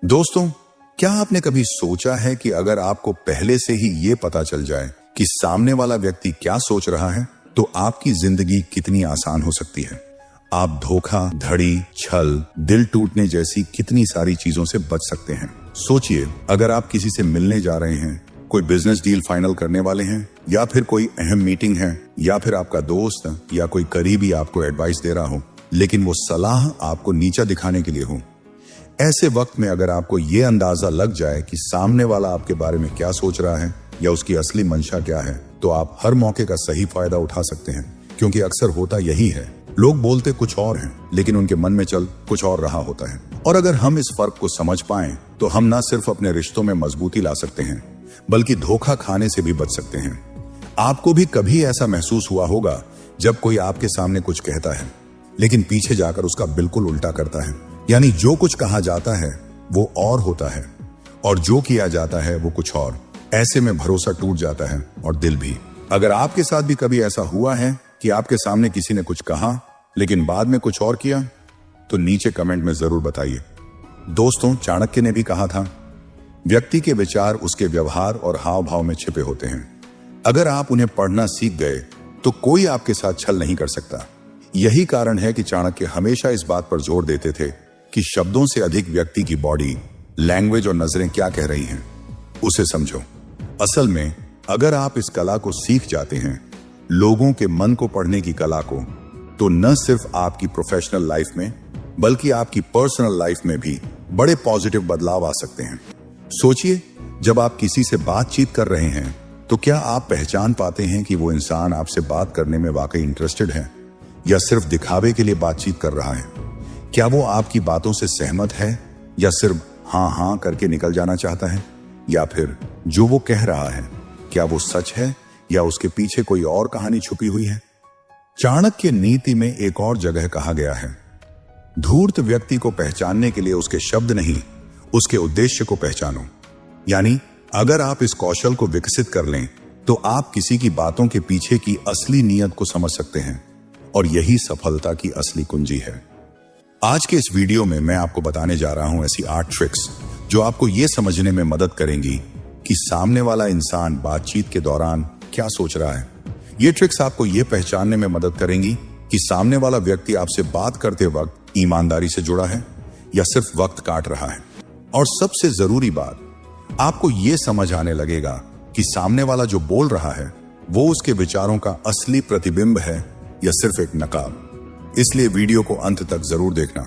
दोस्तों, क्या आपने कभी सोचा है कि अगर आपको पहले से ही ये पता चल जाए कि सामने वाला व्यक्ति क्या सोच रहा है, तो आपकी जिंदगी कितनी आसान हो सकती है। आप धोखा, धड़ी, छल, दिल टूटने जैसी कितनी सारी चीजों से बच सकते हैं। सोचिए, अगर आप किसी से मिलने जा रहे हैं, कोई बिजनेस डील फाइनल करने वाले हैं, या फिर कोई अहम मीटिंग है, या फिर आपका दोस्त या कोई करीबी आपको एडवाइस दे रहा हो, लेकिन वो सलाह आपको नीचा दिखाने के लिए हो। ऐसे वक्त में अगर आपको ये अंदाजा लग जाए कि सामने वाला आपके बारे में क्या सोच रहा है या उसकी असली मंशा क्या है, तो आप हर मौके का सही फायदा उठा सकते हैं। क्योंकि अक्सर होता यही है, लोग बोलते कुछ और हैं, लेकिन उनके मन में चल कुछ और रहा होता है। और अगर हम इस फर्क को समझ पाएं, तो हम न सिर्फ अपने रिश्तों में मजबूती ला सकते हैं, बल्कि धोखा खाने से भी बच सकते हैं। आपको भी कभी ऐसा महसूस हुआ होगा जब कोई आपके सामने कुछ कहता है, लेकिन पीछे जाकर उसका बिल्कुल उल्टा करता है। यानी जो कुछ कहा जाता है वो और होता है, और जो किया जाता है वो कुछ और। ऐसे में भरोसा टूट जाता है और दिल भी। अगर आपके साथ भी कभी ऐसा हुआ है कि आपके सामने किसी ने कुछ कहा लेकिन बाद में कुछ और किया, तो नीचे कमेंट में जरूर बताइए। दोस्तों, चाणक्य ने भी कहा था, व्यक्ति के विचार उसके व्यवहार और हाव भाव में छिपे होते हैं। अगर आप उन्हें पढ़ना सीख गए तो कोई आपके साथ छल नहीं कर सकता। यही कारण है कि चाणक्य हमेशा इस बात पर जोर देते थे कि शब्दों से अधिक व्यक्ति की बॉडी लैंग्वेज और नजरें क्या कह रही हैं, उसे समझो। असल में अगर आप इस कला को सीख जाते हैं, लोगों के मन को पढ़ने की कला को, तो न सिर्फ आपकी प्रोफेशनल लाइफ में बल्कि आपकी पर्सनल लाइफ में भी बड़े पॉजिटिव बदलाव आ सकते हैं। सोचिए, जब आप किसी से बातचीत कर रहे हैं, तो क्या आप पहचान पाते हैं कि वो इंसान आपसे बात करने में वाकई इंटरेस्टेड है या सिर्फ दिखावे के लिए बातचीत कर रहा है? क्या वो आपकी बातों से सहमत है या सिर्फ हाँ हाँ करके निकल जाना चाहता है? या फिर जो वो कह रहा है, क्या वो सच है या उसके पीछे कोई और कहानी छुपी हुई है? चाणक्य नीति में एक और जगह कहा गया है, धूर्त व्यक्ति को पहचानने के लिए उसके शब्द नहीं, उसके उद्देश्य को पहचानो। यानी अगर आप इस कौशल को विकसित कर लें, तो आप किसी की बातों के पीछे की असली नीयत को समझ सकते हैं, और यही सफलता की असली कुंजी है। आज के इस वीडियो में मैं आपको बताने जा रहा हूं ऐसी 8 ट्रिक्स जो आपको यह समझने में मदद करेंगी कि सामने वाला इंसान बातचीत के दौरान क्या सोच रहा है। ये ट्रिक्स आपको यह पहचानने में मदद करेंगी कि सामने वाला व्यक्ति आपसे बात करते वक्त ईमानदारी से जुड़ा है या सिर्फ वक्त काट रहा है। और सबसे जरूरी बात, आपको यह समझ आने लगेगा कि सामने वाला जो बोल रहा है वो उसके विचारों का असली प्रतिबिंब है या सिर्फ एक नकाब। इसलिए वीडियो को अंत तक जरूर देखना,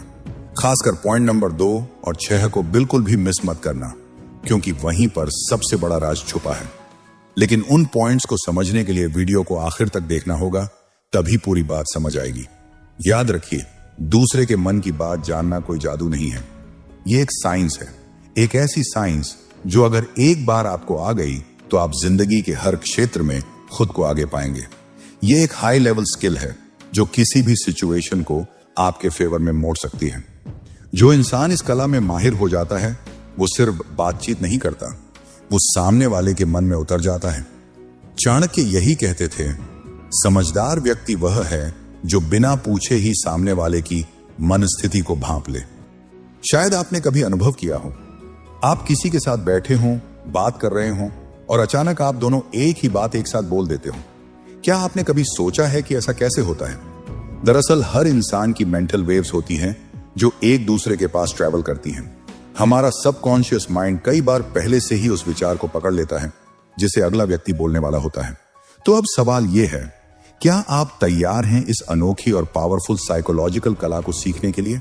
खासकर पॉइंट नंबर 2 और 6 को बिल्कुल भी मिस मत करना, क्योंकि वहीं पर सबसे बड़ा राज छुपा है। लेकिन उन पॉइंट्स को समझने के लिए वीडियो को आखिर तक देखना होगा, तभी पूरी बात समझ आएगी। याद रखिए, दूसरे के मन की बात जानना कोई जादू नहीं है, ये एक साइंस है। एक ऐसी साइंस जो अगर एक बार आपको आ गई, तो आप जिंदगी के हर क्षेत्र में खुद को आगे पाएंगे। ये एक हाई लेवल स्किल है जो किसी भी सिचुएशन को आपके फेवर में मोड़ सकती है। जो इंसान इस कला में माहिर हो जाता है, वो सिर्फ बातचीत नहीं करता, वो सामने वाले के मन में उतर जाता है। चाणक्य यही कहते थे, समझदार व्यक्ति वह है जो बिना पूछे ही सामने वाले की मनस्थिति को भांप ले। शायद आपने कभी अनुभव किया हो, आप किसी के साथ बैठे हों, बात कर रहे हों, और अचानक आप दोनों एक ही बात एक साथ बोल देते हो। क्या आपने कभी सोचा है कि ऐसा कैसे होता है? दरअसल हर इंसान की मेंटल वेव्स होती हैं जो एक दूसरे के पास ट्रैवल करती हैं। हमारा सबकॉन्शियस माइंड कई बार पहले से ही उस विचार को पकड़ लेता है जिसे अगला व्यक्ति बोलने वाला होता है। तो अब सवाल यह है, क्या आप तैयार हैं इस अनोखी और पावरफुल साइकोलॉजिकल कला को सीखने के लिए?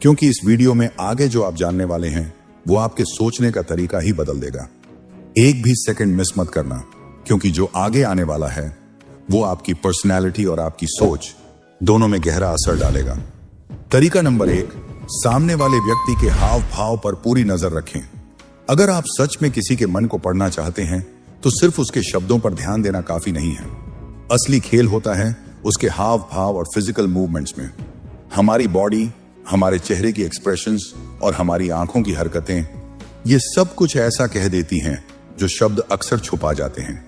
क्योंकि इस वीडियो में आगे जो आप जानने वाले हैं वो आपके सोचने का तरीका ही बदल देगा। एक भी सेकंड मिस मत करना, क्योंकि जो आगे आने वाला है वो आपकी पर्सनैलिटी और आपकी सोच दोनों में गहरा असर डालेगा। तरीका नंबर 1, सामने वाले व्यक्ति के हाव भाव पर पूरी नजर रखें। अगर आप सच में किसी के मन को पढ़ना चाहते हैं, तो सिर्फ उसके शब्दों पर ध्यान देना काफी नहीं है। असली खेल होता है उसके हाव भाव और फिजिकल मूवमेंट्स में। हमारी बॉडी, हमारे चेहरे की एक्सप्रेशंस और हमारी आंखों की हरकतें, ये सब कुछ ऐसा कह देती हैं जो शब्द अक्सर छुपा जाते हैं।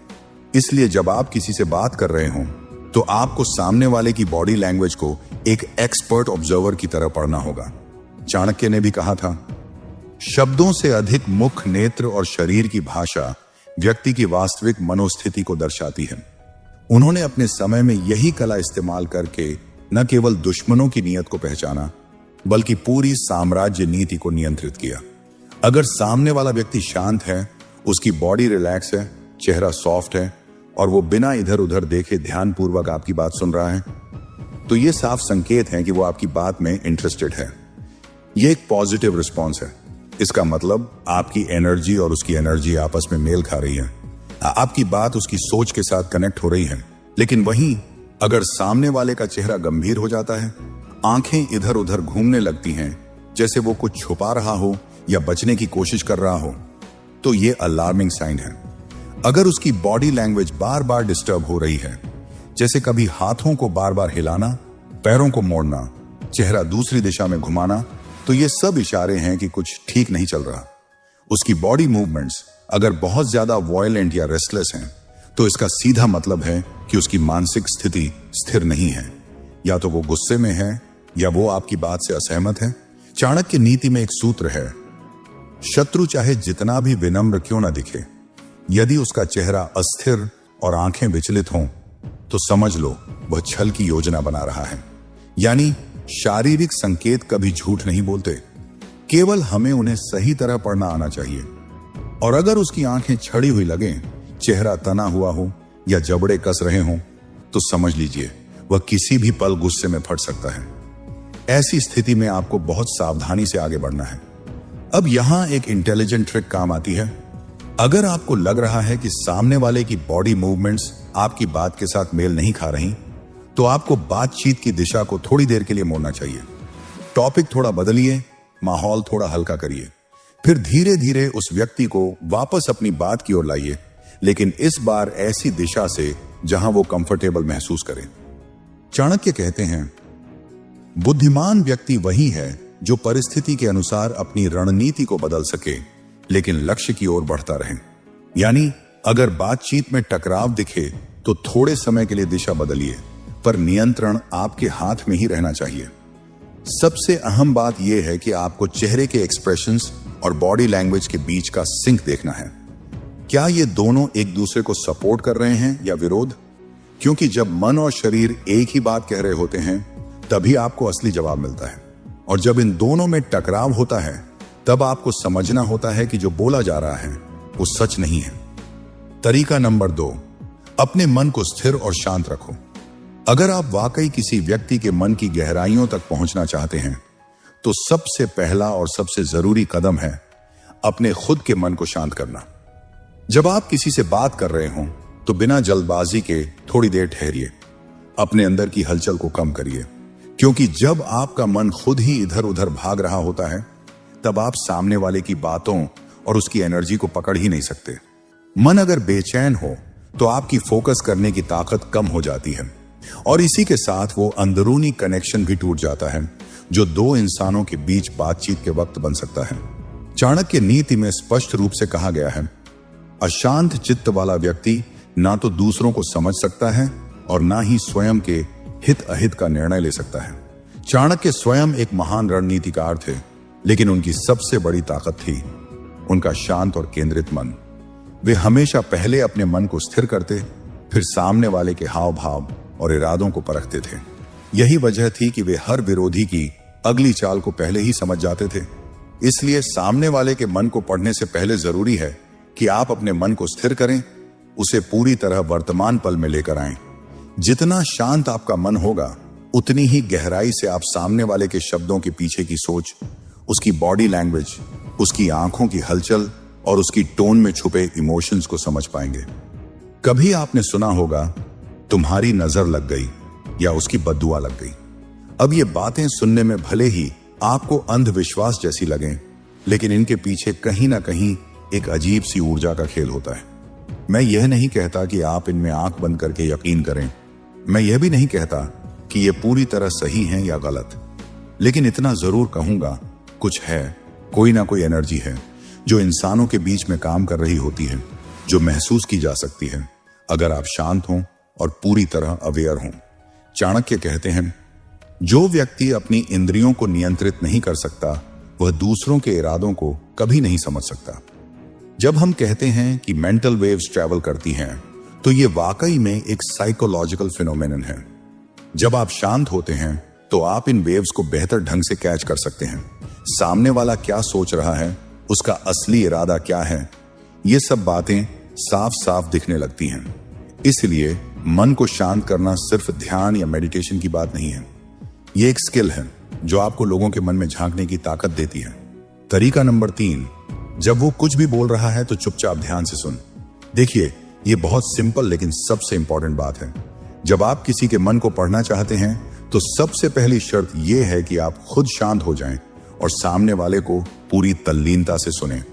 इसलिए जब आप किसी से बात कर रहे हों, तो आपको सामने वाले की बॉडी लैंग्वेज को एक एक्सपर्ट ऑब्जर्वर की तरह पढ़ना होगा। चाणक्य ने भी कहा था, शब्दों से अधिक मुख, नेत्र और शरीर की भाषा व्यक्ति की वास्तविक मनोस्थिति को दर्शाती है। उन्होंने अपने समय में यही कला इस्तेमाल करके न केवल दुश्मनों की नीयत को पहचाना, बल्कि पूरी साम्राज्य नीति को नियंत्रित किया। अगर सामने वाला व्यक्ति शांत है, उसकी बॉडी रिलैक्स है, चेहरा सॉफ्ट है और वो बिना इधर उधर देखे ध्यानपूर्वक आपकी बात सुन रहा है, तो ये साफ संकेत है कि वो आपकी बात में इंटरेस्टेड है। ये एक पॉजिटिव रिस्पॉन्स है। इसका मतलब आपकी एनर्जी और उसकी एनर्जी आपस में मेल खा रही है, आपकी बात उसकी सोच के साथ कनेक्ट हो रही है। लेकिन वहीं अगर सामने वाले का चेहरा गंभीर हो जाता है, आंखें इधर उधर घूमने लगती हैं, जैसे वो कुछ छुपा रहा हो या बचने की कोशिश कर रहा हो, तो ये अलार्मिंग साइन है। अगर उसकी बॉडी लैंग्वेज बार बार डिस्टर्ब हो रही है, जैसे कभी हाथों को बार बार हिलाना, पैरों को मोड़ना, चेहरा दूसरी दिशा में घुमाना, तो ये सब इशारे हैं कि कुछ ठीक नहीं चल रहा। उसकी बॉडी मूवमेंट्स अगर बहुत ज्यादा वॉयलेंट या रेस्टलेस हैं, तो इसका सीधा मतलब है कि उसकी मानसिक स्थिति स्थिर नहीं है। या तो वो गुस्से में है या वो आपकी बात से असहमत है। चाणक्य नीति में एक सूत्र है, शत्रु चाहे जितना भी विनम्र क्यों ना दिखे, यदि उसका चेहरा अस्थिर और आंखें विचलित हों, तो समझ लो वह छल की योजना बना रहा है। यानी शारीरिक संकेत कभी झूठ नहीं बोलते, केवल हमें उन्हें सही तरह पढ़ना आना चाहिए। और अगर उसकी आंखें छड़ी हुई लगें, चेहरा तना हुआ हो या जबड़े कस रहे हों, तो समझ लीजिए वह किसी भी पल गुस्से में फट सकता है। ऐसी स्थिति में आपको बहुत सावधानी से आगे बढ़ना है। अब यहां एक इंटेलिजेंट ट्रिक काम आती है। अगर आपको लग रहा है कि सामने वाले की बॉडी मूवमेंट्स आपकी बात के साथ मेल नहीं खा रही, तो आपको बातचीत की दिशा को थोड़ी देर के लिए मोड़ना चाहिए। टॉपिक थोड़ा बदलिए, माहौल थोड़ा हल्का करिए, फिर धीरे धीरे उस व्यक्ति को वापस अपनी बात की ओर लाइए, लेकिन इस बार ऐसी दिशा से जहां वो कंफर्टेबल महसूस करे। चाणक्य कहते हैं, बुद्धिमान व्यक्ति वही है जो परिस्थिति के अनुसार अपनी रणनीति को बदल सके, लेकिन लक्ष्य की ओर बढ़ता रहे। यानी अगर बातचीत में टकराव दिखे तो थोड़े समय के लिए दिशा बदलिए, पर नियंत्रण आपके हाथ में ही रहना चाहिए। सबसे अहम बात यह है कि आपको चेहरे के एक्सप्रेशंस और बॉडी लैंग्वेज के बीच का सिंक देखना है। क्या ये दोनों एक दूसरे को सपोर्ट कर रहे हैं या विरोध? क्योंकि जब मन और शरीर एक ही बात कह रहे होते हैं, तभी आपको असली जवाब मिलता है। और जब इन दोनों में टकराव होता है, तब आपको समझना होता है कि जो बोला जा रहा है वो सच नहीं है। तरीका नंबर 2, अपने मन को स्थिर और शांत रखो। अगर आप वाकई किसी व्यक्ति के मन की गहराइयों तक पहुंचना चाहते हैं, तो सबसे पहला और सबसे जरूरी कदम है अपने खुद के मन को शांत करना। जब आप किसी से बात कर रहे हों, तो बिना जल्दबाजी के थोड़ी देर ठहरिए, अपने अंदर की हलचल को कम करिए, क्योंकि जब आपका मन खुद ही इधर उधर भाग रहा होता है, तब आप सामने वाले की बातों और उसकी एनर्जी को पकड़ ही नहीं सकते। मन अगर बेचैन हो, तो आपकी फोकस करने की ताकत कम हो जाती है, और इसी के साथ वो अंदरूनी कनेक्शन भी टूट जाता है, जो दो इंसानों के बीच बातचीत के वक्त बन सकता है। चाणक्य नीति में स्पष्ट रूप से कहा गया है, अशांत चित्त वाला व्यक्ति ना तो दूसरों को समझ सकता है और ना ही स्वयं के हित अहित का निर्णय ले सकता है। चाणक्य स्वयं एक महान रणनीतिकार थे, लेकिन उनकी सबसे बड़ी ताकत थी उनका शांत और केंद्रित मन। वे हमेशा पहले अपने मन को स्थिर करते, फिर सामने वाले के हाव भाव और इरादों को परखते थे। यही वजह थी कि वे हर विरोधी की अगली चाल को पहले ही समझ जाते थे। इसलिए सामने वाले के मन को पढ़ने से पहले जरूरी है कि आप अपने मन को स्थिर करें, उसे पूरी तरह वर्तमान पल में लेकर आएं। जितना शांत आपका मन होगा, उतनी ही गहराई से आप सामने वाले के शब्दों के पीछे की सोच, उसकी बॉडी लैंग्वेज, उसकी आंखों की हलचल और उसकी टोन में छुपे इमोशंस को समझ पाएंगे। कभी आपने सुना होगा, तुम्हारी नजर लग गई या उसकी बद्दुआ लग गई। अब ये बातें सुनने में भले ही आपको अंधविश्वास जैसी लगें, लेकिन इनके पीछे कहीं ना कहीं एक अजीब सी ऊर्जा का खेल होता है। मैं यह नहीं कहता कि आप इनमें आंख बंद करके यकीन करें। मैं यह भी नहीं कहता कि ये पूरी तरह सही हैं या गलत, लेकिन इतना जरूर कहूंगा, कुछ है, कोई ना कोई एनर्जी है जो इंसानों के बीच में काम कर रही होती है, जो महसूस की जा सकती है अगर आप शांत हों और पूरी तरह अवेयर हों। चाणक्य कहते हैं, जो व्यक्ति अपनी इंद्रियों को नियंत्रित नहीं कर सकता, वह दूसरों के इरादों को कभी नहीं समझ सकता। जब हम कहते हैं कि मेंटल वेव्स ट्रैवल करती हैं, तो ये वाकई में एक साइकोलॉजिकल फिनोमेनन है। जब आप शांत होते हैं तो आप इन वेव्स को बेहतर ढंग से कैच कर सकते हैं। सामने वाला क्या सोच रहा है, उसका असली इरादा क्या है, ये सब बातें साफ साफ दिखने लगती हैं। इसलिए मन को शांत करना सिर्फ ध्यान या मेडिटेशन की बात नहीं है। ये एक स्किल है जो आपको लोगों के मन में झांकने की ताकत देती है। तरीका नंबर 3, जब वो कुछ भी बोल रहा है तो चुपचाप ध्यान से सुन। देखिए, ये बहुत सिंपल लेकिन सबसे इंपॉर्टेंट बात है। जब आप किसी के मन को पढ़ना चाहते हैं तो सबसे पहली शर्त यह है कि आप खुद शांत हो जाएं और सामने वाले को पूरी तल्लीनता से सुनें।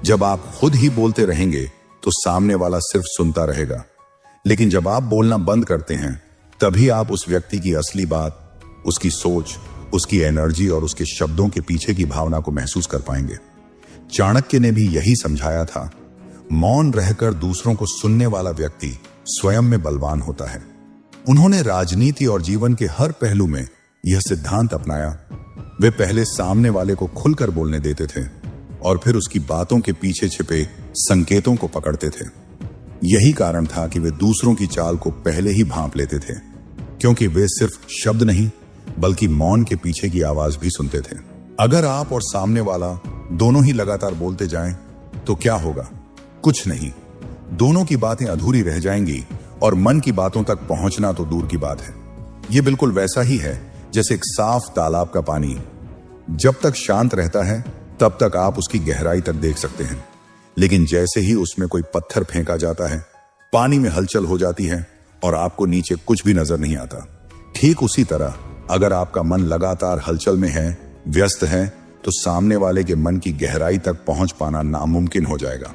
जब आप खुद ही बोलते रहेंगे तो सामने वाला सिर्फ सुनता रहेगा, लेकिन जब आप बोलना बंद करते हैं तभी आप उस व्यक्ति की असली बात, उसकी सोच, उसकी एनर्जी और उसके शब्दों के पीछे की भावना को महसूस कर पाएंगे। चाणक्य ने भी यही समझाया था। मौन रहकर दूसरों को सुनने वाला व्यक्ति स्वयं में बलवान होता है। उन्होंने राजनीति और जीवन के हर पहलू में यह सिद्धांत अपनाया। वे पहले सामने वाले को खुलकर बोलने देते थे और फिर उसकी बातों के पीछे छिपे संकेतों को पकड़ते थे। यही कारण था कि वे दूसरों की चाल को पहले ही भांप लेते थे, क्योंकि वे सिर्फ शब्द नहीं बल्कि मौन के पीछे की आवाज भी सुनते थे। अगर आप और सामने वाला दोनों ही लगातार बोलते जाएं तो क्या होगा? कुछ नहीं। दोनों की बातें अधूरी रह जाएंगी और मन की बातों तक पहुंचना तो दूर की बात है। यह बिल्कुल वैसा ही है जैसे एक साफ तालाब का पानी जब तक शांत रहता है तब तक आप उसकी गहराई तक देख सकते हैं, लेकिन जैसे ही उसमें कोई पत्थर फेंका जाता है, पानी में हलचल हो जाती है और आपको नीचे कुछ भी नजर नहीं आता। ठीक उसी तरह अगर आपका मन लगातार हलचल में है, व्यस्त है, तो सामने वाले के मन की गहराई तक पहुंच पाना नामुमकिन हो जाएगा।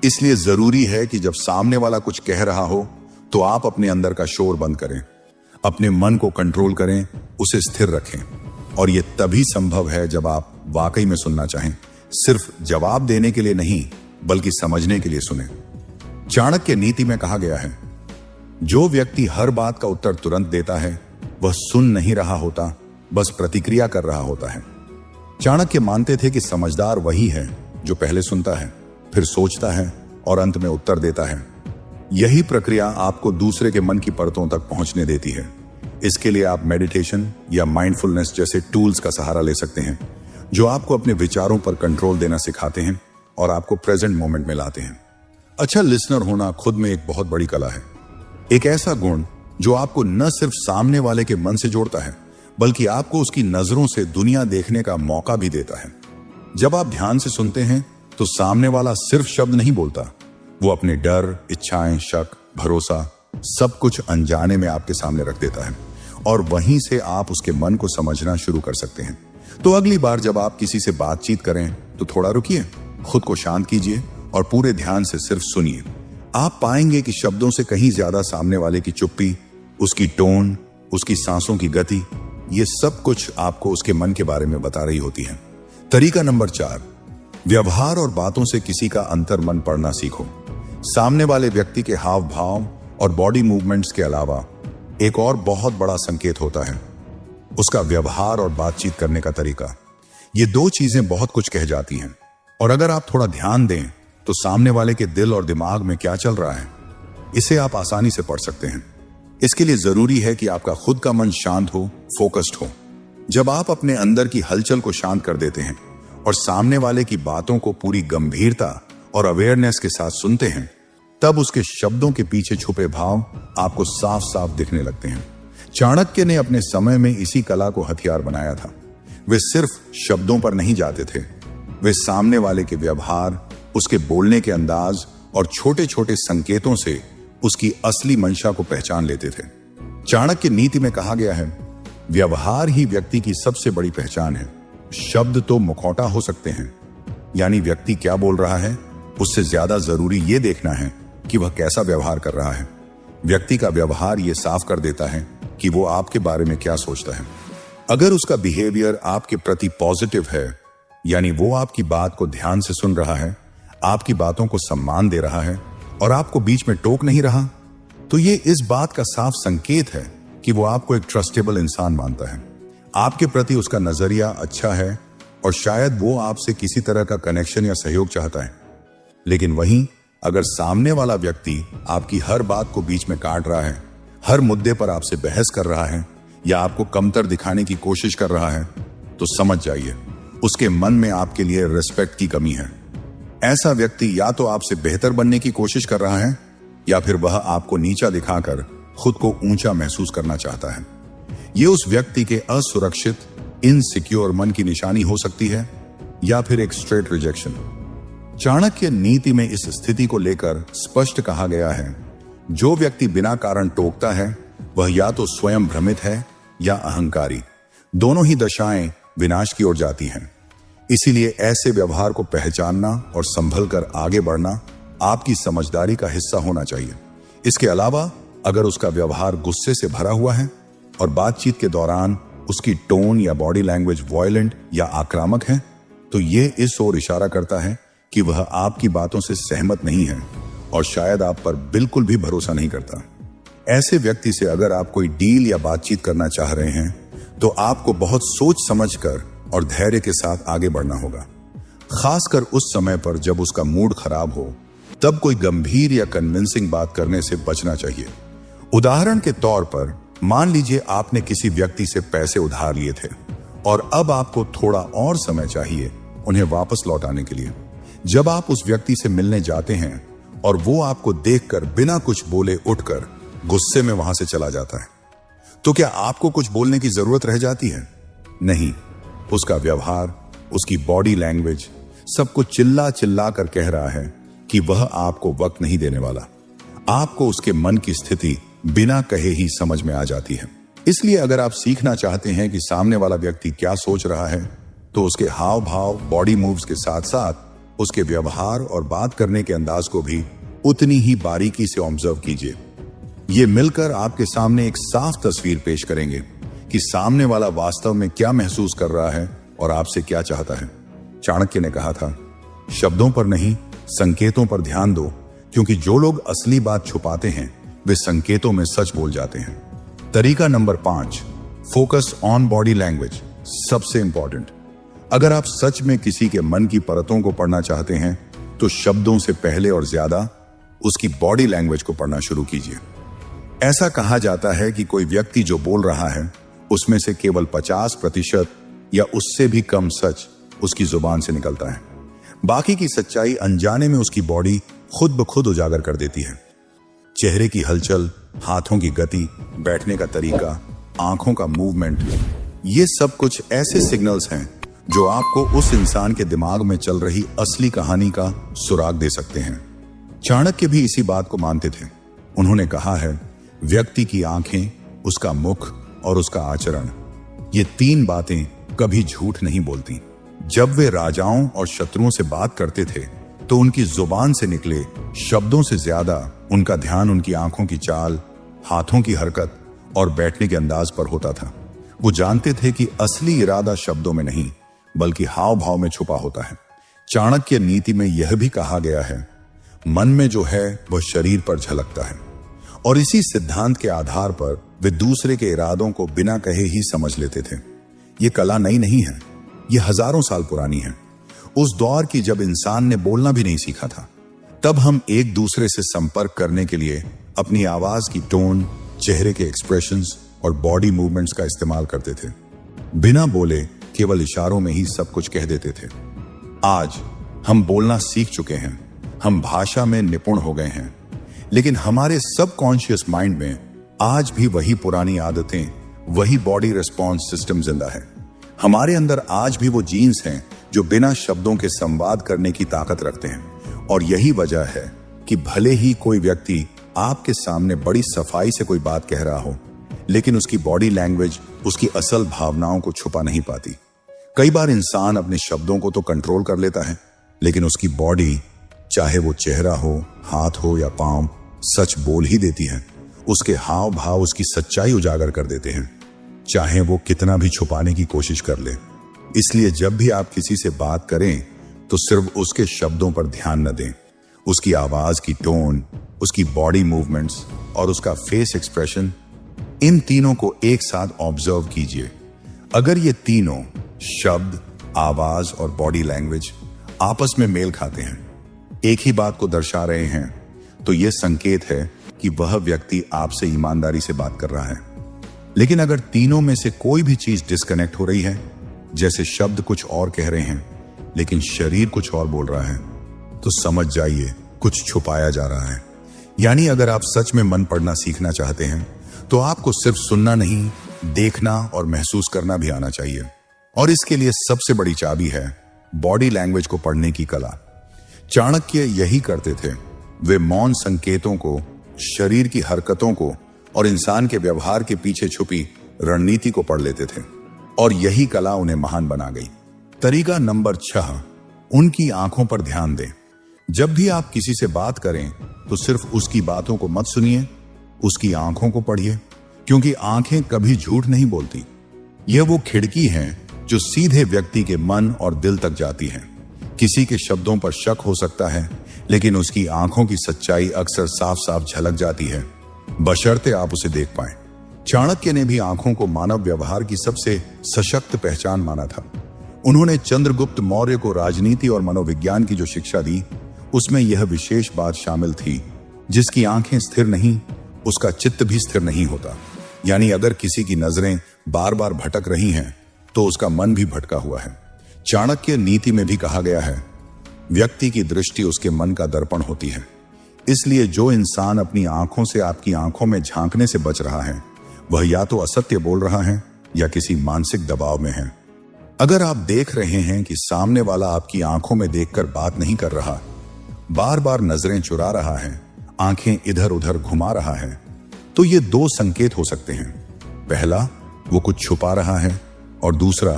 इसलिए जरूरी है कि जब सामने वाला कुछ कह रहा हो तो आप अपने अंदर का शोर बंद करें, अपने मन को कंट्रोल करें, उसे स्थिर रखें। और यह तभी संभव है जब आप वाकई में सुनना चाहें, सिर्फ जवाब देने के लिए नहीं बल्कि समझने के लिए सुने। चाणक्य नीति में कहा गया है, जो व्यक्ति हर बात का उत्तर तुरंत देता है वह सुन नहीं रहा होता, बस प्रतिक्रिया कर रहा होता है। चाणक्य मानते थे कि समझदार वही है जो पहले सुनता है, फिर सोचता है और अंत में उत्तर देता है। यही प्रक्रिया आपको दूसरे के मन की परतों तक पहुंचने देती है। इसके लिए आप मेडिटेशन या माइंडफुलनेस जैसे टूल्स का सहारा ले सकते हैं, जो आपको अपने विचारों पर कंट्रोल देना सिखाते हैं और आपको प्रेजेंट मोमेंट में लाते हैं। अच्छा लिसनर होना खुद में एक बहुत बड़ी कला है, एक ऐसा गुण जो आपको न सिर्फ सामने वाले के मन से जोड़ता है बल्कि आपको उसकी नजरों से दुनिया देखने का मौका भी देता है। जब आप ध्यान से सुनते हैं तो सामने वाला सिर्फ शब्द नहीं बोलता, वो अपने डर, इच्छाएं, शक, भरोसा सब कुछ अनजाने में आपके सामने रख देता है और वहीं से आप उसके मन को समझना शुरू कर सकते हैं। तो अगली बार जब आप किसी से बातचीत करें तो थोड़ा रुकिए, खुद को शांत कीजिए और पूरे ध्यान से सिर्फ सुनिए। आप पाएंगे कि शब्दों से कहीं ज्यादा सामने वाले की चुप्पी, उसकी टोन, उसकी सांसों की गति, ये सब कुछ आपको उसके मन के बारे में बता रही होती है। तरीका नंबर 4, व्यवहार और बातों से किसी का अंतर मन पढ़ना सीखो। सामने वाले व्यक्ति के हाव भाव और बॉडी मूवमेंट्स के अलावा एक और बहुत बड़ा संकेत होता है, उसका व्यवहार और बातचीत करने का तरीका। ये दो चीजें बहुत कुछ कह जाती हैं और अगर आप थोड़ा ध्यान दें तो सामने वाले के दिल और दिमाग में क्या चल रहा है, इसे आप आसानी से पढ़ सकते हैं। इसके लिए जरूरी है कि आपका खुद का मन शांत हो, फोकस्ड हो। जब आप अपने अंदर की हलचल को शांत कर देते हैं और सामने वाले की बातों को पूरी गंभीरता और अवेयरनेस के साथ सुनते हैं, तब उसके शब्दों के पीछे छुपे भाव आपको साफ साफ दिखने लगते हैं। चाणक्य ने अपने समय में इसी कला को हथियार बनाया था। वे सिर्फ शब्दों पर नहीं जाते थे, वे सामने वाले के व्यवहार, उसके बोलने के अंदाज और छोटे छोटे संकेतों से उसकी असली मंशा को पहचान लेते थे। चाणक्य नीति में कहा गया है, व्यवहार ही व्यक्ति की सबसे बड़ी पहचान है। शब्द तो मुखौटा हो सकते हैं, यानी व्यक्ति क्या बोल रहा है, उससे ज्यादा जरूरी यह देखना है कि वह कैसा व्यवहार कर रहा है। व्यक्ति का व्यवहार यह साफ कर देता है कि वो आपके बारे में क्या सोचता है। अगर उसका बिहेवियर आपके प्रति पॉजिटिव है, यानी वो आपकी बात को ध्यान से सुन रहा है, आपकी बातों को सम्मान दे रहा है और आपको बीच में टोक नहीं रहा, तो ये इस बात का साफ संकेत है कि वो आपको एक ट्रस्टेबल इंसान मानता है। आपके प्रति उसका नजरिया अच्छा है और शायद वो आपसे किसी तरह का कनेक्शन या सहयोग चाहता है। लेकिन वहीं अगर सामने वाला व्यक्ति आपकी हर बात को बीच में काट रहा है, हर मुद्दे पर आपसे बहस कर रहा है या आपको कमतर दिखाने की कोशिश कर रहा है, तो समझ जाइए उसके मन में आपके लिए रिस्पेक्ट की कमी है। ऐसा व्यक्ति या तो आपसे बेहतर बनने की कोशिश कर रहा है या फिर वह आपको नीचा दिखाकर खुद को ऊंचा महसूस करना चाहता है। यह उस व्यक्ति के असुरक्षित, इनसिक्योर मन की निशानी हो सकती है या फिर एक स्ट्रेट रिजेक्शन। चाणक्य नीति में इस स्थिति को लेकर स्पष्ट कहा गया है, जो व्यक्ति बिना कारण टोकता है वह या तो स्वयं भ्रमित है या अहंकारी। दोनों ही दशाएं विनाश की ओर जाती हैं। इसीलिए ऐसे व्यवहार को पहचानना और संभल कर आगे बढ़ना आपकी समझदारी का हिस्सा होना चाहिए। इसके अलावा अगर उसका व्यवहार गुस्से से भरा हुआ है और बातचीत के दौरान उसकी टोन या बॉडी लैंग्वेज वॉयलेंट या आक्रामक है, तो यह इस ओर इशारा करता है कि वह आपकी बातों से सहमत नहीं है और शायद आप पर बिल्कुल भी भरोसा नहीं करता। ऐसे व्यक्ति से अगर आप कोई डील या बातचीत करना चाह रहे हैं, तो आपको बहुत सोच समझकर और धैर्य के साथ आगे बढ़ना होगा। खासकर उस समय पर जब उसका मूड खराब हो, तब कोई गंभीर या कन्विंसिंग बात करने से बचना चाहिए। उदाहरण के तौर पर मान लीजिए आपने किसी व्यक्ति से पैसे उधार लिए थे और अब आपको थोड़ा और समय चाहिए उन्हें वापस लौटाने के लिए। जब आप उस व्यक्ति से मिलने जाते हैं और वो आपको देखकर बिना कुछ बोले उठकर गुस्से में वहां से चला जाता है, तो क्या आपको कुछ बोलने की जरूरत रह जाती है? नहीं। उसका व्यवहार, उसकी बॉडी लैंग्वेज सब कुछ चिल्ला चिल्ला कर कह रहा है कि वह आपको वक्त नहीं देने वाला। आपको उसके मन की स्थिति बिना कहे ही समझ में आ जाती है। इसलिए अगर आप सीखना चाहते हैं कि सामने वाला व्यक्ति क्या सोच रहा है, तो उसके हाव भाव, बॉडी मूव्स के साथ साथ उसके व्यवहार और बात करने के अंदाज को भी उतनी ही बारीकी से ऑब्जर्व कीजिए। ये मिलकर आपके सामने एक साफ तस्वीर पेश करेंगे कि सामने वाला वास्तव में क्या महसूस कर रहा है और आपसे क्या चाहता है। चाणक्य ने कहा था, शब्दों पर नहीं संकेतों पर ध्यान दो, क्योंकि जो लोग असली बात छुपाते हैं वे संकेतों में सच बोल जाते हैं। तरीका number 5, focus on body language. सबसे इंपॉर्टेंट, अगर आप सच में किसी के मन की परतों को पढ़ना चाहते हैं, तो शब्दों से पहले और ज्यादा उसकी बॉडी लैंग्वेज को पढ़ना शुरू कीजिए। ऐसा कहा जाता है कि कोई व्यक्ति जो बोल रहा है उसमें से केवल 50% या उससे भी कम सच उसकी जुबान से निकलता है। बाकी की सच्चाई अनजाने में उसकी बॉडी खुद ब खुद उजागर कर देती है। चेहरे की हलचल, हाथों की गति, बैठने का तरीका, आंखों का मूवमेंट, ये सब कुछ ऐसे सिग्नल्स हैं जो आपको उस इंसान के दिमाग में चल रही असली कहानी का सुराग दे सकते हैं। चाणक्य भी इसी बात को मानते थे। उन्होंने कहा है, व्यक्ति की आंखें, उसका मुख और उसका आचरण, ये 3 बातें कभी झूठ नहीं बोलती। जब वे राजाओं और शत्रुओं से बात करते थे, तो उनकी जुबान से निकले शब्दों से ज्यादा उनका ध्यान उनकी आंखों की चाल, हाथों की हरकत और बैठने के अंदाज पर होता था। वो जानते थे कि असली इरादा शब्दों में नहीं, बल्कि हाव भाव में छुपा होता है। चाणक्य नीति में यह भी कहा गया है, मन में जो है वह शरीर पर झलकता है। और इसी सिद्धांत के आधार पर वे दूसरे के इरादों को बिना कहे ही समझ लेते थे। ये कला नई नहीं है, ये हजारों साल पुरानी है। उस दौर की जब इंसान ने बोलना भी नहीं सीखा था, तब हम एक दूसरे से संपर्क करने के लिए अपनी आवाज की टोन, चेहरे के एक्सप्रेशंस और बॉडी मूवमेंट्स का इस्तेमाल करते थे। बिना बोले केवल इशारों में ही सब कुछ कह देते थे। आज हम बोलना सीख चुके हैं, हम भाषा में निपुण हो गए हैं, लेकिन हमारे सबकॉन्शियस माइंड में आज भी वही पुरानी आदतें, वही बॉडी रिस्पॉन्स सिस्टम जिंदा है। हमारे अंदर आज भी वो जीन्स हैं जो बिना शब्दों के संवाद करने की ताकत रखते हैं। और यही वजह है कि भले ही कोई व्यक्ति आपके सामने बड़ी सफाई से कोई बात कह रहा हो, लेकिन उसकी बॉडी लैंग्वेज उसकी असल भावनाओं को छुपा नहीं पाती। कई बार इंसान अपने शब्दों को तो कंट्रोल कर लेता है, लेकिन उसकी बॉडी, चाहे वो चेहरा हो, हाथ हो या पांव, सच बोल ही देती है। उसके हाव भाव उसकी सच्चाई उजागर कर देते हैं, चाहे वो कितना भी छुपाने की कोशिश कर ले। इसलिए जब भी आप किसी से बात करें, तो सिर्फ उसके शब्दों पर ध्यान न दें, उसकी आवाज की टोन, उसकी बॉडी मूवमेंट्स और उसका फेस एक्सप्रेशन, इन तीनों को एक साथ ऑब्जर्व कीजिए। अगर ये तीनों शब्द, आवाज और बॉडी लैंग्वेज आपस में मेल खाते हैं, एक ही बात को दर्शा रहे हैं, तो यह संकेत है कि वह व्यक्ति आपसे ईमानदारी से बात कर रहा है। लेकिन अगर तीनों में से कोई भी चीज डिस्कनेक्ट हो रही है, जैसे शब्द कुछ और कह रहे हैं लेकिन शरीर कुछ और बोल रहा है, तो समझ जाइए कुछ छुपाया जा रहा है। यानी अगर आप सच में मन पढ़ना सीखना चाहते हैं तो आपको सिर्फ सुनना नहीं, देखना और महसूस करना भी आना चाहिए। और इसके लिए सबसे बड़ी चाबी है बॉडी लैंग्वेज को पढ़ने की कला। चाणक्य यही करते थे। वे मौन संकेतों को, शरीर की हरकतों को और इंसान के व्यवहार के पीछे छुपी रणनीति को पढ़ लेते थे, और यही कला उन्हें महान बना गई। तरीका नंबर 6, उनकी आंखों पर ध्यान दें। जब भी आप किसी से बात करें तो सिर्फ उसकी बातों को मत सुनिए, उसकी आंखों को पढ़िए, क्योंकि आंखें कभी झूठ नहीं बोलती। यह वो खिड़की है जो सीधे व्यक्ति के मन और दिल तक जाती है। किसी के शब्दों पर शक हो सकता है, लेकिन उसकी आंखों की सच्चाई अक्सर साफ साफ झलक जाती है, बशर्ते आप उसे देख पाएं। चाणक्य ने भी आंखों को मानव व्यवहार की सबसे सशक्त पहचान माना था। उन्होंने चंद्रगुप्त मौर्य को राजनीति और मनोविज्ञान की जो शिक्षा दी, उसमें यह विशेष बात शामिल थी, जिसकी आंखें स्थिर नहीं, उसका चित्त भी स्थिर नहीं होता। यानी अगर किसी की नजरें बार बार भटक रही हैं, तो उसका मन भी भटका हुआ है। चाणक्य नीति में भी कहा गया है, व्यक्ति की दृष्टि उसके मन का दर्पण होती है। इसलिए जो इंसान अपनी आंखों से आपकी आंखों में झांकने से बच रहा है, वह या तो असत्य बोल रहा है या किसी मानसिक दबाव में है। अगर आप देख रहे हैं कि सामने वाला आपकी आंखों में देखकर बात नहीं कर रहा, बार बार नजरें चुरा रहा है, आंखें इधर उधर घुमा रहा है, तो ये दो संकेत हो सकते हैं। पहला, वो कुछ छुपा रहा है, और दूसरा,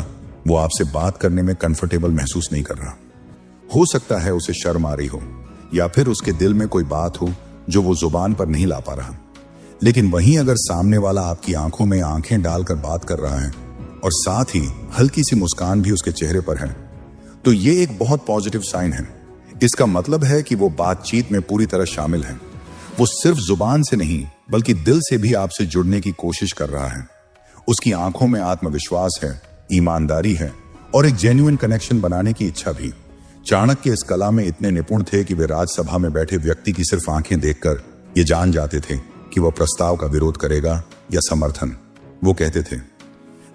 वो आपसे बात करने में कंफर्टेबल महसूस नहीं कर रहा। हो सकता है उसे शर्म आ रही हो, या फिर उसके दिल में कोई बात हो जो वो जुबान पर नहीं ला पा रहा। लेकिन वहीं अगर सामने वाला आपकी आंखों में आंखें डालकर बात कर रहा है और साथ ही हल्की सी मुस्कान भी उसके चेहरे पर है, तो ये एक बहुत पॉजिटिव साइन है। इसका मतलब है कि वो बातचीत में पूरी तरह शामिल है। वो सिर्फ जुबान से नहीं, बल्कि दिल से भी आपसे जुड़ने की कोशिश कर रहा है। उसकी आंखों में आत्मविश्वास है, ईमानदारी है और एक जेन्युइन कनेक्शन बनाने की इच्छा भी। चाणक्य इस कला में इतने निपुण थे कि वे राजसभा में बैठे व्यक्ति की सिर्फ आंखें देखकर ये जान जाते थे कि वह प्रस्ताव का विरोध करेगा या समर्थन। वो कहते थे,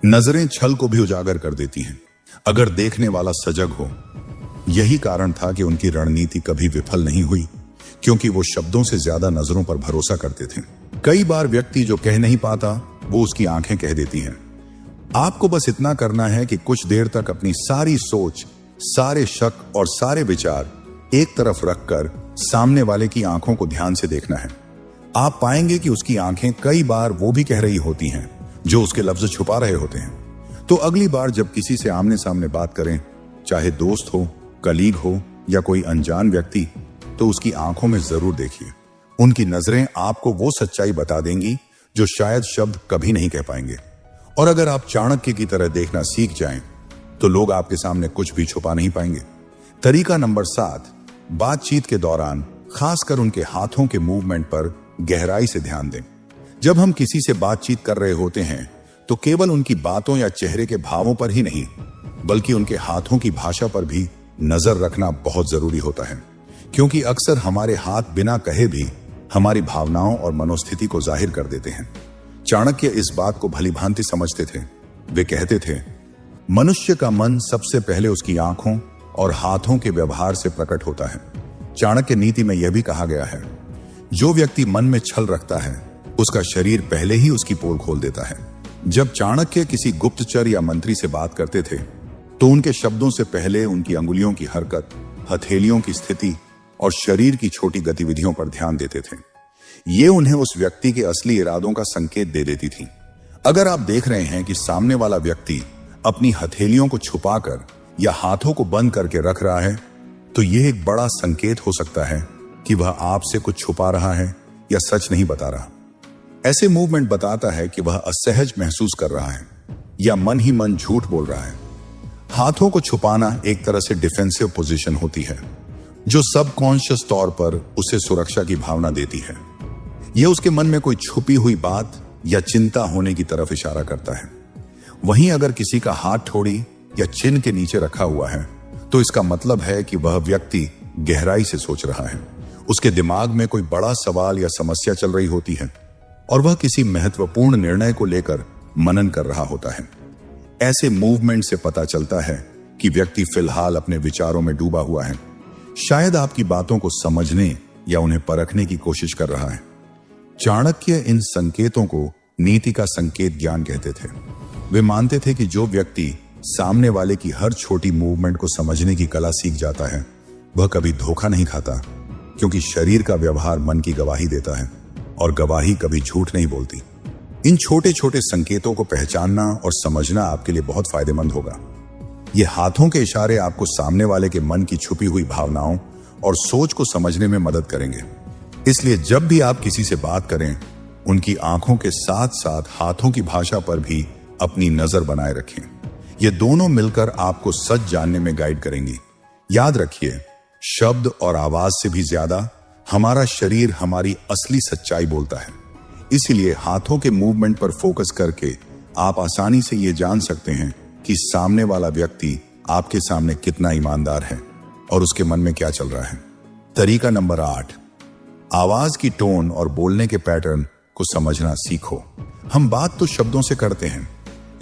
नजरें छल को भी उजागर कर देती हैं, अगर देखने वाला सजग हो। यही कारण था कि उनकी रणनीति कभी विफल नहीं हुई, क्योंकि वो शब्दों से ज्यादा नजरों पर भरोसा करते थे। कई बार व्यक्ति जो कह नहीं पाता, वो उसकी आंखें कह देती हैं। आपको बस इतना करना है कि कुछ देर तक अपनी सारी सोच, सारे शक और सारे विचार एक तरफ रखकर सामने वाले की आंखों को ध्यान से देखना है। आप पाएंगे कि उसकी आंखें कई बार वो भी कह रही होती हैं जो उसके लफ्ज छुपा रहे होते हैं। तो अगली बार जब किसी से आमने सामने बात करें, चाहे दोस्त हो, कलीग हो या कोई अनजान व्यक्ति, तो उसकी आंखों में जरूर देखिए। उनकी नजरें आपको वो सच्चाई बता देंगी जो शायद शब्द कभी नहीं कह पाएंगे। और अगर आप चाणक्य की तरह देखना सीख जाएं, तो लोग आपके सामने कुछ भी छुपा नहीं पाएंगे। तरीका नंबर 7, बातचीत के दौरान खासकर उनके हाथों के मूवमेंट पर गहराई से ध्यान दें। जब हम किसी से बातचीत कर रहे होते हैं, तो केवल उनकी बातों या चेहरे के भावों पर ही नहीं, बल्कि उनके हाथों की भाषा पर भी नजर रखना बहुत जरूरी होता है, क्योंकि अक्सर हमारे हाथ बिना कहे भी हमारी भावनाओं और मनोस्थिति को जाहिर कर देते हैं। चाणक्य इस बात को भली भांति समझते थे। वे कहते थे, मनुष्य का मन सबसे पहले उसकी आंखों और हाथों के व्यवहार से प्रकट होता है। चाणक्य नीति में यह भी कहा गया है, जो व्यक्ति मन में छल रखता है, उसका शरीर पहले ही उसकी पोल खोल देता है। जब चाणक्य किसी गुप्तचर या मंत्री से बात करते थे, तो उनके शब्दों से पहले उनकी अंगुलियों की हरकत, हथेलियों की स्थिति और शरीर की छोटी गतिविधियों पर ध्यान देते थे। ये उन्हें उस व्यक्ति के असली इरादों का संकेत दे देती थी। अगर आप देख रहे हैं कि सामने वाला व्यक्ति अपनी हथेलियों को छुपाकर या हाथों को बंद करके रख रहा है, तो यह एक बड़ा संकेत हो सकता है कि वह आपसे कुछ छुपा रहा है या सच नहीं बता रहा। ऐसे मूवमेंट बताता है कि वह असहज महसूस कर रहा है या मन ही मन झूठ बोल रहा है। हाथों को छुपाना एक तरह से डिफेंसिव पोजीशन होती है, जो सबकॉन्शियस तौर पर उसे सुरक्षा की भावना देती है। यह उसके मन में कोई छुपी हुई बात या चिंता होने की तरफ इशारा करता है। वहीं अगर किसी का हाथ थोड़ी या चिन्ह के नीचे रखा हुआ है तो इसका मतलब है कि वह व्यक्ति गहराई से सोच रहा है। उसके दिमाग में कोई बड़ा सवाल या समस्या चल रही होती है और वह किसी महत्वपूर्ण निर्णय को लेकर मनन कर रहा होता है। ऐसे मूवमेंट से पता चलता है कि व्यक्ति फिलहाल अपने विचारों में डूबा हुआ है। शायद आपकी बातों को समझने या उन्हें परखने की कोशिश कर रहा है। चाणक्य इन संकेतों को नीति का संकेत ज्ञान कहते थे। वे मानते थे कि जो व्यक्ति सामने वाले की हर छोटी मूवमेंट को समझने की कला सीख जाता है वह कभी धोखा नहीं खाता, क्योंकि शरीर का व्यवहार मन की गवाही देता है और गवाही कभी झूठ नहीं बोलती। इन छोटे छोटे संकेतों को पहचानना और समझना आपके लिए बहुत फायदेमंद होगा। ये हाथों के इशारे आपको सामने वाले के मन की छुपी हुई भावनाओं और सोच को समझने में मदद करेंगे। इसलिए जब भी आप किसी से बात करें, उनकी आंखों के साथ साथ हाथों की भाषा पर भी अपनी नजर बनाए रखें। ये दोनों मिलकर आपको सच जानने में गाइड करेंगी। याद रखिए, शब्द और आवाज से भी ज्यादा हमारा शरीर हमारी असली सच्चाई बोलता है। इसीलिए हाथों के मूवमेंट पर फोकस करके आप आसानी से ये जान सकते हैं कि सामने वाला व्यक्ति आपके सामने कितना ईमानदार है और उसके मन में क्या चल रहा है। तरीका नंबर 8, आवाज की टोन और बोलने के पैटर्न को समझना सीखो। हम बात तो शब्दों से करते हैं,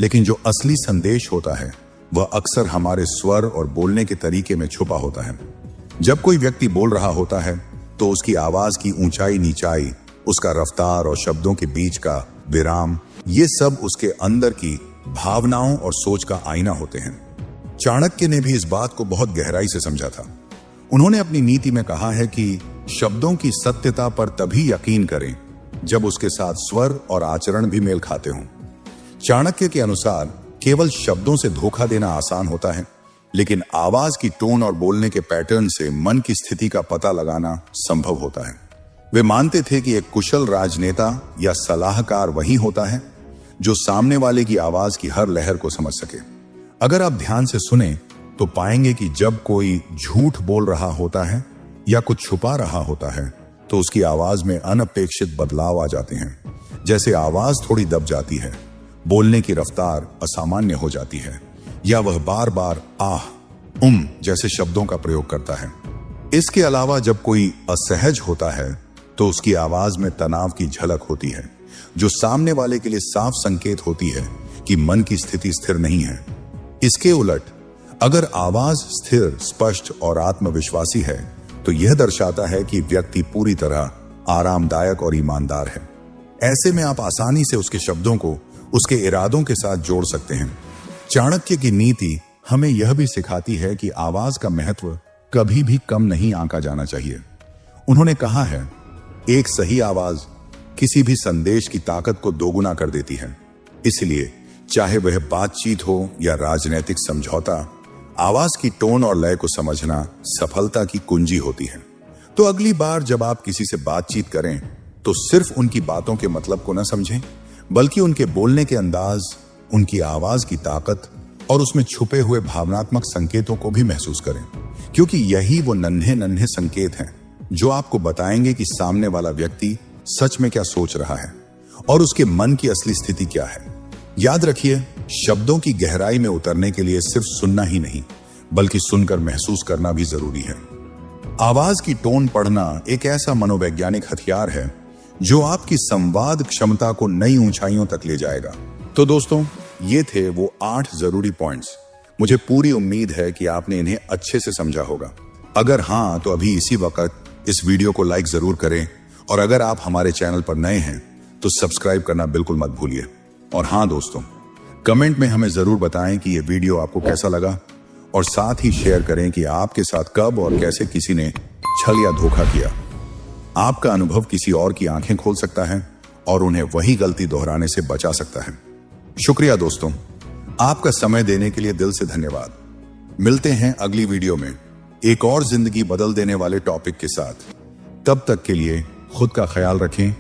लेकिन जो असली संदेश होता है वह अक्सर हमारे स्वर और बोलने के तरीके में छुपा होता है। जब कोई व्यक्ति बोल रहा होता है तो उसकी आवाज की ऊंचाई नीचाई, उसका रफ्तार और शब्दों के बीच का विराम, ये सब उसके अंदर की भावनाओं और सोच का आईना होते हैं। चाणक्य ने भी इस बात को बहुत गहराई से समझा था। उन्होंने अपनी नीति में कहा है कि शब्दों की सत्यता पर तभी यकीन करें जब उसके साथ स्वर और आचरण भी मेल खाते हों। चाणक्य के अनुसार केवल शब्दों से धोखा देना आसान होता है, लेकिन आवाज की टोन और बोलने के पैटर्न से मन की स्थिति का पता लगाना संभव होता है। वे मानते थे कि एक कुशल राजनेता या सलाहकार वही होता है जो सामने वाले की आवाज की हर लहर को समझ सके। अगर आप ध्यान से सुने तो पाएंगे कि जब कोई झूठ बोल रहा होता है या कुछ छुपा रहा होता है तो उसकी आवाज में अनपेक्षित बदलाव आ जाते हैं। जैसे आवाज थोड़ी दब जाती है, बोलने की रफ्तार असामान्य हो जाती है, या वह बार बार आह, जैसे शब्दों का प्रयोग करता है। इसके अलावा जब कोई असहज होता है तो उसकी आवाज में तनाव की झलक होती है, जो सामने वाले के लिए साफ संकेत होती है कि मन की स्थिति स्थिर नहीं है। इसके उलट अगर आवाज स्थिर, स्पष्ट और आत्मविश्वासी है तो यह दर्शाता है कि व्यक्ति पूरी तरह आरामदायक और ईमानदार है। ऐसे में आप आसानी से उसके शब्दों को उसके इरादों के साथ जोड़ सकते हैं। चाणक्य की नीति हमें यह भी सिखाती है कि आवाज का महत्व कभी भी कम नहीं आंका जाना चाहिए। उन्होंने कहा है, एक सही आवाज किसी भी संदेश की ताकत को दोगुना कर देती है। इसलिए चाहे वह बातचीत हो या राजनीतिक समझौता, आवाज की टोन और लय को समझना सफलता की कुंजी होती है। तो अगली बार जब आप किसी से बातचीत करें तो सिर्फ उनकी बातों के मतलब को न समझें, बल्कि उनके बोलने के अंदाज, उनकी आवाज की ताकत और उसमें छुपे हुए भावनात्मक संकेतों को भी महसूस करें, क्योंकि यही वो नन्हे नन्हे संकेत हैं जो आपको बताएंगे कि सामने वाला व्यक्ति सच में क्या सोच रहा है और उसके मन की असली स्थिति क्या है। याद रखिए, शब्दों की गहराई में उतरने के लिए सिर्फ सुनना ही नहीं, बल्कि सुनकर महसूस करना भी जरूरी है। आवाज की टोन पढ़ना एक ऐसा मनोवैज्ञानिक हथियार है जो आपकी संवाद क्षमता को नई ऊंचाइयों तक ले जाएगा। तो दोस्तों, ये थे वो 8 जरूरी पॉइंट्स। मुझे पूरी उम्मीद है कि आपने इन्हें अच्छे से समझा होगा। अगर हाँ, तो अभी इसी वक्त इस वीडियो को लाइक जरूर करें, और अगर आप हमारे चैनल पर नए हैं तो सब्सक्राइब करना बिल्कुल मत भूलिए। और हाँ दोस्तों, कमेंट में हमें जरूर बताएं कि ये वीडियो आपको कैसा लगा, और साथ ही शेयर करें कि आपके साथ कब और कैसे किसी ने छल या धोखा किया। आपका अनुभव किसी और की आंखें खोल सकता है और उन्हें वही गलती दोहराने से बचा सकता है। शुक्रिया दोस्तों, आपका समय देने के लिए दिल से धन्यवाद। मिलते हैं अगली वीडियो में एक और जिंदगी बदल देने वाले टॉपिक के साथ। तब तक के लिए खुद का ख्याल रखें।